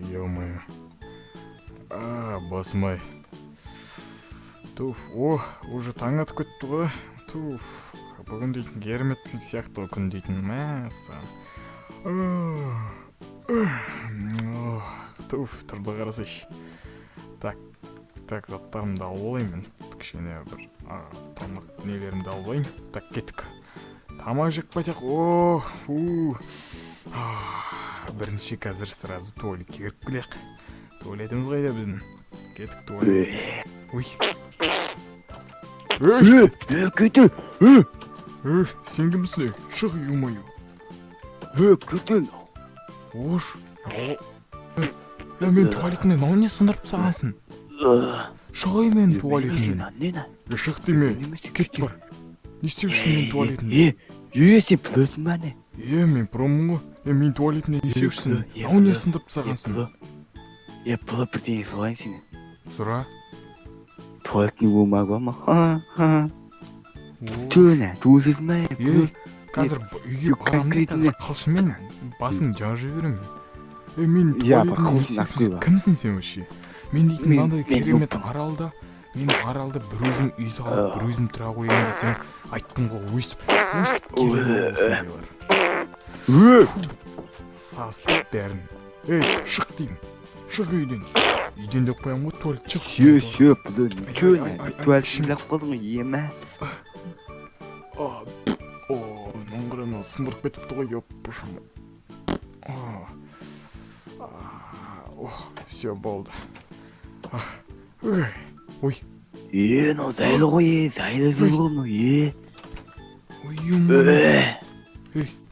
Ё-моё. Басым ай. Туф, уже таң атып кетті ғой. Туф, бүгін дейтін керемет түн сияқты күн дейтін. Мәссаған. Туф, тұрды қарасайшы. Так, заттарымды алып алайын мен. Кішкене бір тамақ нелерімді алып алайын. Так, кеттік. Тамақ жеп қайтайық. Бірінші қазір сразу туалетке кіріп келейік. Туалетіміз қайда біздің? Кеттік туалетке. Кетел! Сен кімсің? Шық, ё-моё. Кетел! Ош. Мен туалетімнен не сындырып сағансың? Шығай мен туалетімнен. Шық деме, кет бар. Не істеушін мен туалетімнен? Сен плөсің ба не? Мен промын ғой. Мен туалетімнен не істеушісің? Не сындырып сағансың? Плө бірдеңе сұрайын сені. Сұра. Туалетіне болмағы ма? Төне, туысыз ма? Қазір үйге барамын, қазір қалшымен басын жаржы беремін. Мен туалетімнен кімсің сен өші? Мен дейтін мынандай керемет аралда, мен аралда бір өзім үй салып, бір өзім тұра қойын десем, айттың ғой өсіп керек болсын. Састық бәрін. Шық деймін. Шық үйден. Үйден деп қоям ғой, туалет шық. Туалет шымлақ болдың ғой, ема. Нұңғырына сындырып кетіпті ғой, өппішім. Все, болды. Ой. Ну зайлы ғой, зайлы зылғым,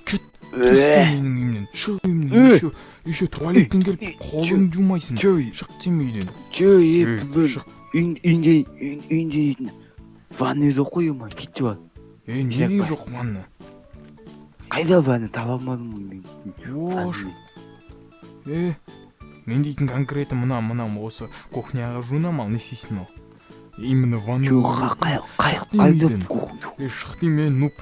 Кет, түсті менің үйімнен, шық үйімнен, еще туалеттен келіп қолын жумайсың, шық демейден. Үйінде ванны жоқ қой, кетті ба? Неге жоқ ванны? Қайда ванны таба алмадым? Ош. Мен дейтін конкреті мұнам осы кухняға жуынам ал, не істейсің ал? Именно ванны... Қайда кухня? Шық деймен, нұп.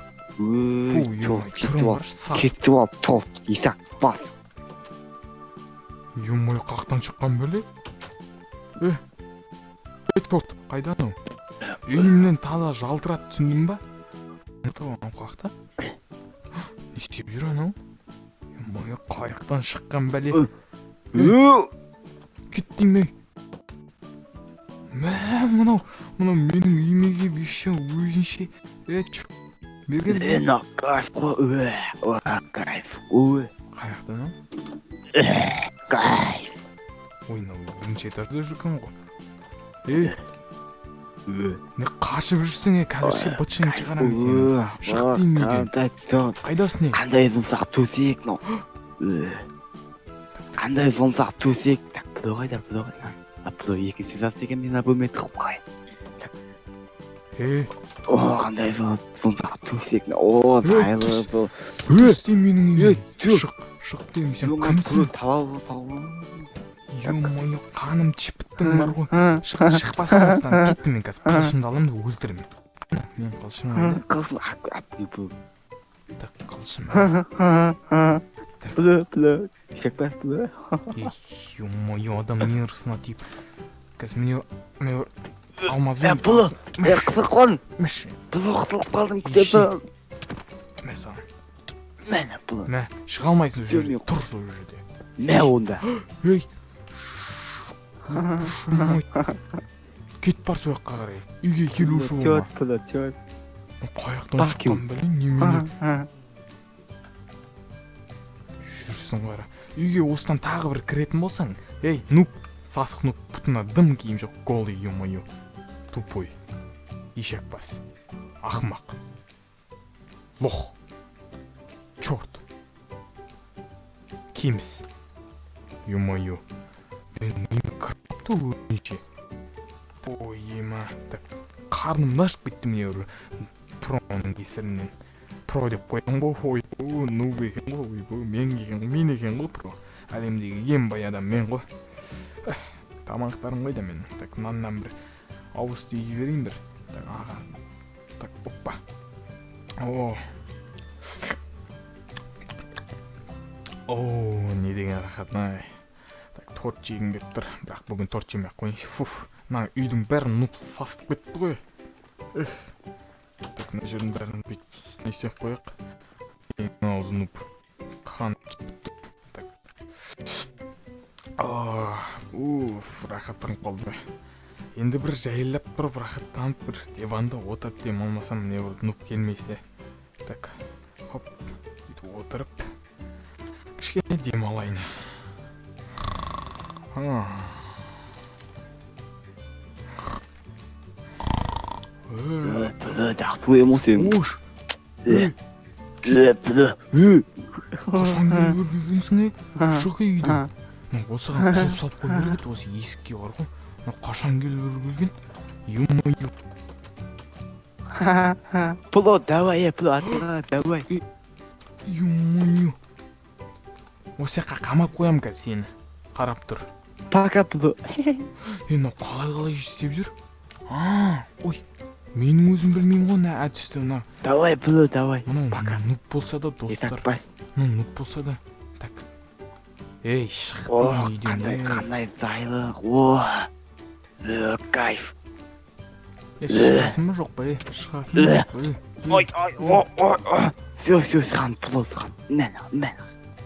Кетті ал, тол, исақ, бас. Юмой, қақтан шыққан бөле? Бетфорд, қайда анау? Үйімнен таза жалтырат, түсіндің ба? Анау қақта? Не істеп жүр анау? Юмой, қайықтан шыққан бәле. Кеттеймей. Мынау менің үйіме кеп еще өзінше. Кайф қой, кайф. Қаяқтан ау? Кайф. Мынау бірінші этажда жүрген ғой. Не қашып жүрсің, қазірше бытшың шығарамын сені. Шық деймейден. Қайдасың не? Қандай жұмсақ төсек, Қандай жұмсақ төсек. Так, бұда қайдар. Бұда екінші зат деген мен бөлме тығып қай. Қандай жұмсақ төсек. Зайлы. Түсте менің үйімнен. Шық деймін, сен кімсің? Ё-моё, қаным чіпіттің бар ғой. Шықпасаң осыдан кеттім мен қазір. Қылшымды аламын да өлтіремін. Мен қылшым алды. Так, қылшым алды. Плө. Исек бас плө. Ё-моё, адам не ұрысына тиіп. Қазір мне алмазбен... Плө, қысық қон. Мәші. Плө қытылып қалдым, күтеді. Мә саған. Мәні плө. Мә, шыға алмайсың ол жерде. Тұр сол жерде. Мә онда. Кет бар сол жаққа қарай. Үйге келуші болма. Тет. Қаяқтан шыққан білін, немене. Жүрсің қара. Үйге осыдан тағы бір кіретін болсаң. Нуп, сасық нуп, бұтына дым киім жоқ. Голый, ё-моё. Тупой. Ишек бас. Ақмақ. Лох. Чорт. Кимс. Ё-моё. Мен кіріпті өңше. Ой, ема. Так, қарным ашып кетті міне ұры. Проның кесірінен. Про деп қойдың ғой. Нуб екен ғой. Мен екен ғой про. Әлемдегі ең бай адам мен ғой. Тамақтарым қайда мен. Так, наннан бір ауыз тиіп жіберейін бір. Так, аға. Так, оппа. Оо, не деген рахат наа. Так торт жегім келіп тұр. Бірақ бүгін торт жемей ақ қояйыншы. Фуф, мына үйдің бәрін нұп састық кетті ғой. Так, мына жердің бәрін бүйтіп не істеп қояйық. Мына аузы нұп қан кетті. Так. Уф, рахаттанып қалды. Енді бір жайлап тұрып рахаттанып бір диванда отырып дем алмасам не болды, нұп келмесе. Так, хоп, бүйтіп отырып кішкене дем алайын. Тарту емосың. Ош! Қашан келіп өргегенсің, Шық үйді. Осыған құлып салып қой өргет, осы есікке бар ғой. Қашан келіп өргелген? Ё-моё. Пло, давай, артына, давай. Ё-моё. Осы жаққа қамап қоям қазір сені. Қарап тұр. Пока, Пло. Енді қалай істеп жүр? Ой, менің өзім білмеймін ғой, мына әдісті мына. Давай, Пло, давай. Пока. Нұп болса да, достар. Нұп болса да. Так. Ей, шықтың үйден. Қандай зайлық. Кайф. Шығасың ба жоқ па? Шығасың ба жоқ па? Все, сыған, Пло, сыған. Мен.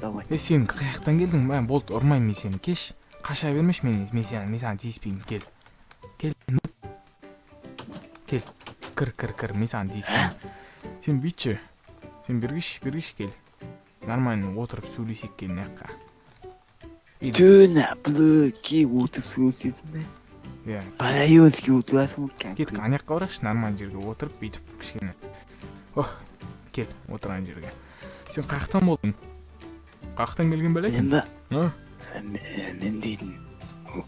Давай. Сен қаяқтан келдің? Болды, ұрмайым мен сені. Кеш. Қаша бермеш мен саған тиіспеймін. Кел. Кір, мен саған тиіспеймін. Сен бүйтші. Сен бергіш, кел. Нормально отырып сөйлесек кел мына жаққа. Түні, Пло, ке отырып сөйлесесің бе? Парайонский отырасың ба? Кеттік, ана жаққа барайықшы, нормально жерге отырып бүйтіп кішкене. Кел, отырған жерге. Сен қаяқтан болдың? Қаяқтан келген бәлесің? Мен дейтін,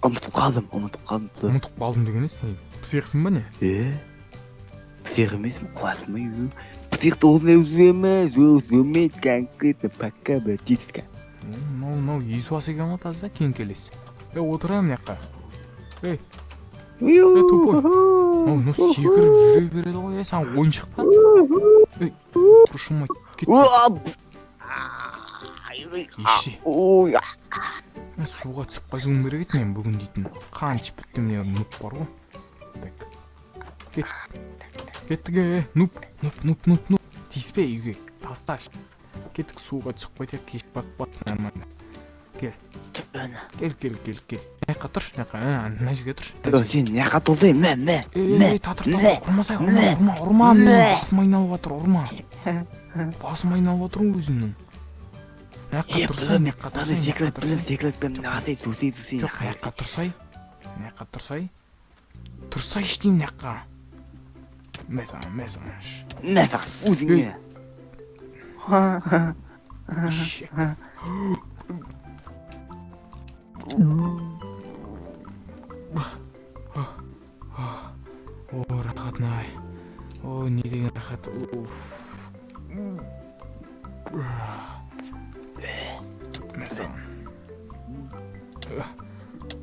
ұмытып қалдым. Ұмытып қалдым деген несі? Психсың ба не? Псих емес, қуасың ба? Псих должен өзіме конкретно пока бәтетка. Есуасы екен ғой тазда, кейін келесі. Отырайын мына жаққа. Тупой. Секіріп жүре береді ғой, саған ойыншық па? Тұршылмай кет. Еші. Суға түсіп қайтуым керек еді мен бүгін дейтін. Қаншы бітті міне нұп бар ғой. Кеттіге, нұп. Тиіспе үйге, тасташ. Кеттік суға түсіп қайтайық, кеш бат нормально. Кел. Кел. Неққа тұрш, мына жерге тұрш. Сен неққа тұрсың, мә. Татыр, ұрма. Басым айналып атыр, ұрма. Басым айналып атыр өзімнің. Неққа тұрсай. Тұрсай іштейм неққа. Мәсің. Өзіңе. Шек. Рахат-най. Не деген рахат. Мәсің.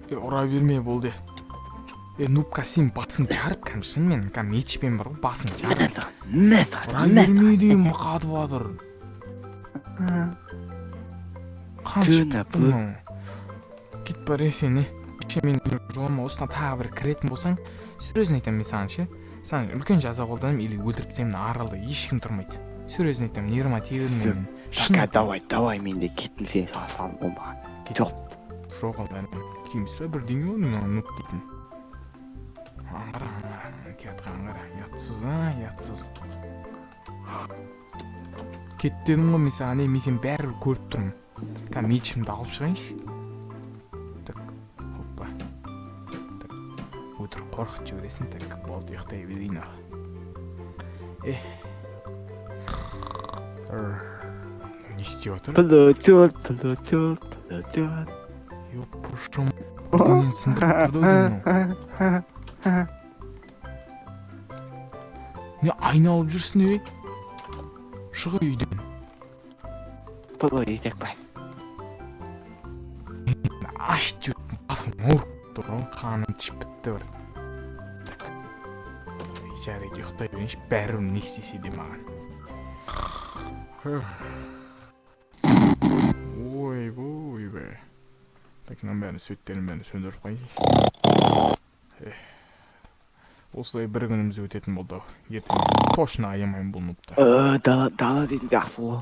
Ұра берме болды. Нупка сен басың жарып кәмшін мен, мечпен бар ғой, басың жарып. Ұра берме дейін мұқатып адыр. Қаншы бұның. Кет бар сені. Мен жолыма осына тағы бір кіретін болсаң, сөзін айтам мен саған ше. Саған үлкен жаза қолданып, или өлтіріп тастаймын, аралда ешкім тұрмайды. Сөзін айтам, нерма тегірін. Давай, мен де кеттім сені салып болмаған. Жоқ, кеміс бе бір деңе оның нұп дейтін. Аңғара, кетті аңғара, ятсыз. Кеттедің ғой, мен саған мен сен бәрі көріп тұрмын. Мечімді алып шығайыншы. Так, хоппа. Так, өтір қорқыт жібересің, так, болды, ұйықтай берейін ақ. Не істеп отыр? Плотет. Ёпыршым, бірдеңен сындырып тұрды өден. Не айналып жүрсің, Шыға үйден. Пло, етек бас. Аш жүріп, басым ұрып тұр, қаным тішіп бітті бір. Жарайды, ұйықтай берейінші, бәрін не істесе де маған. Так, мынаның бәрін светтерін бәрін сөндіріп қой. Осылай бір күніміз өтетін болды. Ертең точно аямайын бұл нұпты. Дала дейтін жақсы ғой.